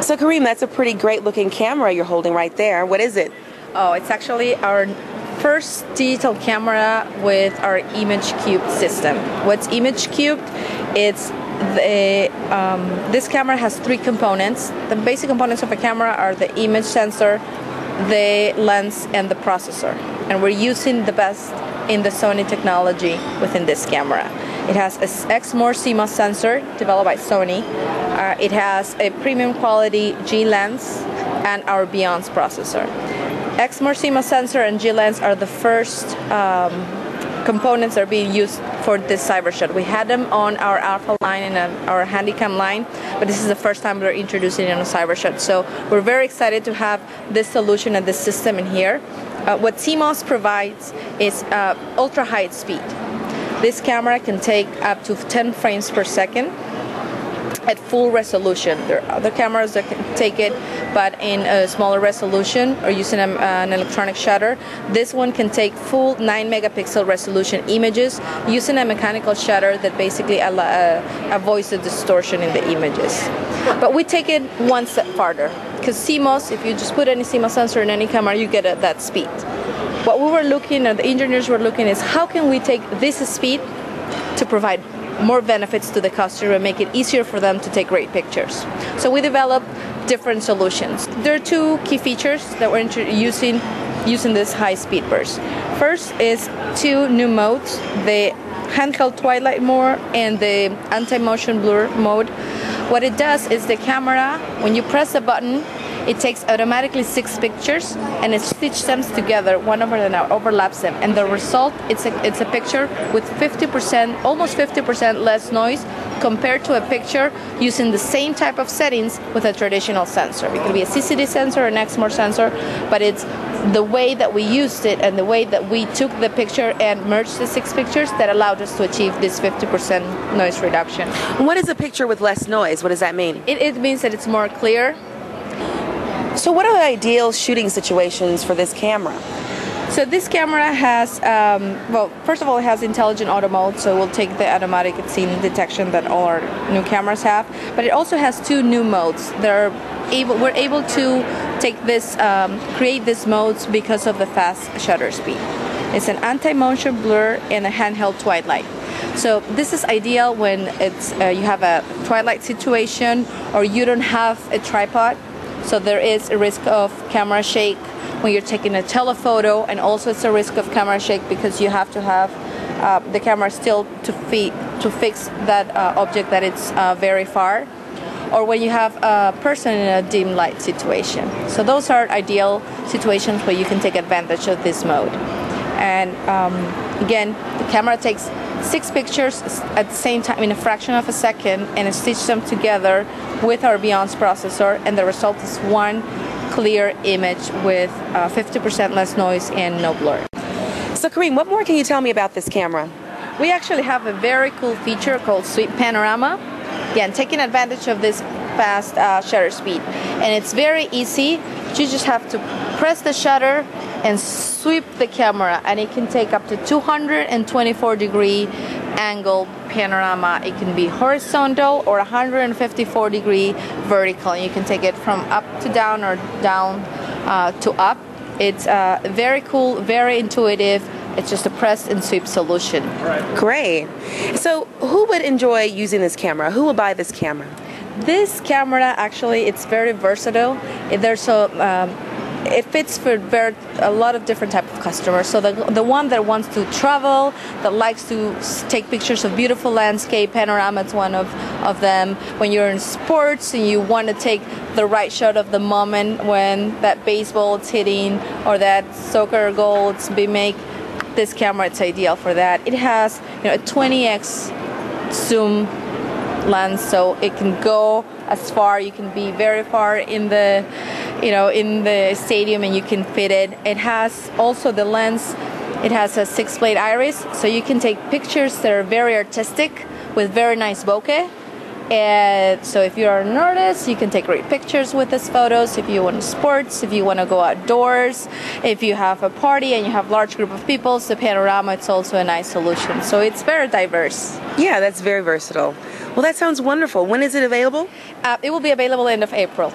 So Karim, that's a pretty great looking camera you're holding right there. What is it? Oh, it's actually our first digital camera with our image cubed system. What's image cubed? It's this camera has three components. The basic components of a camera are the image sensor, the lens, and the processor. And we're using the best in the Sony technology within this camera. It has a Cmos Sensor developed by Sony. It has a premium quality G lens and our Beyond processor. Cmos Sensor and G lens are the first components that are being used for this Cyber-shot. We had them on our Alpha line and our Handycam line, but this is the first time we're introducing it on a Cyber-shot. So we're very excited to have this solution and this system in here. What Cmos provides is ultra high speed. This camera can take up to 10 frames per second at full resolution. There are other cameras that can take it, but in a smaller resolution or using an electronic shutter. This one can take full 9 megapixel resolution images using a mechanical shutter that basically avoids the distortion in the images. But we take it one step farther, because CMOS, if you just put any CMOS sensor in any camera, you get that speed. What we were looking at, the engineers were looking, is how can we take this speed to provide more benefits to the customer and make it easier for them to take great pictures. So we developed different solutions. There are two key features that we're using this high-speed burst. First is two new modes, the handheld twilight mode and the anti-motion blur mode. What it does is the camera, when you press the button, it takes automatically 6 pictures and it stitches them together, one over another, overlaps them, and the result, it's a picture with 50%, almost 50% less noise compared to a picture using the same type of settings with a traditional sensor. It could be a CCD sensor or an Cmos sensor, but it's the way that we used it and the way that we took the picture and merged the 6 pictures that allowed us to achieve this 50% noise reduction. What is a picture with less noise? What does that mean? It means that it's more clear. So what are the ideal shooting situations for this camera? So this camera has, well, first of all, it has intelligent auto mode, so we'll take the automatic scene detection that all our new cameras have. But it also has 2 new modes. We're able to take this, create these modes because of the fast shutter speed. It's an anti-motion blur and a handheld twilight. So this is ideal when it's you have a twilight situation or you don't have a tripod. So there is a risk of camera shake when you're taking a telephoto, and also it's a risk of camera shake because you have to have the camera still to fix that object that it's very far, or when you have a person in a dim light situation. So those are ideal situations where you can take advantage of this mode. And again, the camera takes 6 pictures at the same time in a fraction of a second, and it stitches them together with our Beyond processor, and the result is one clear image with 50% less noise and no blur. So Karim, what more can you tell me about this camera? We actually have a very cool feature called Sweep Panorama. Again, taking advantage of this fast shutter speed. And it's very easy. You just have to press the shutter and sweep the camera, and it can take up to 224-degree angle panorama. It can be horizontal or 154-degree vertical. You can take it from up to down or down to up. It's very cool, very intuitive. It's just a press and sweep solution. Great. So who would enjoy using this camera? Who would buy this camera? This camera, actually, it's very versatile. It fits for a lot of different type of customers. So the one that wants to travel, that likes to take pictures of beautiful landscape, panorama is one of them. When you're in sports and you want to take the right shot of the moment when that baseball is hitting or that soccer goal is being made, this camera, it's ideal for that. It has, a 20x zoom lens, so it can go as far. You can be very far in the in the stadium and you can fit it. It has also the lens, it has a 6-plate iris, so you can take pictures that are very artistic with very nice bokeh. And so if you're an artist, you can take great pictures with these photos. If you want sports, if you want to go outdoors, if you have a party and you have a large group of people, so Panorama, it's also a nice solution. So it's very diverse. Yeah, that's very versatile. Well, that sounds wonderful. When is it available? It will be available end of April.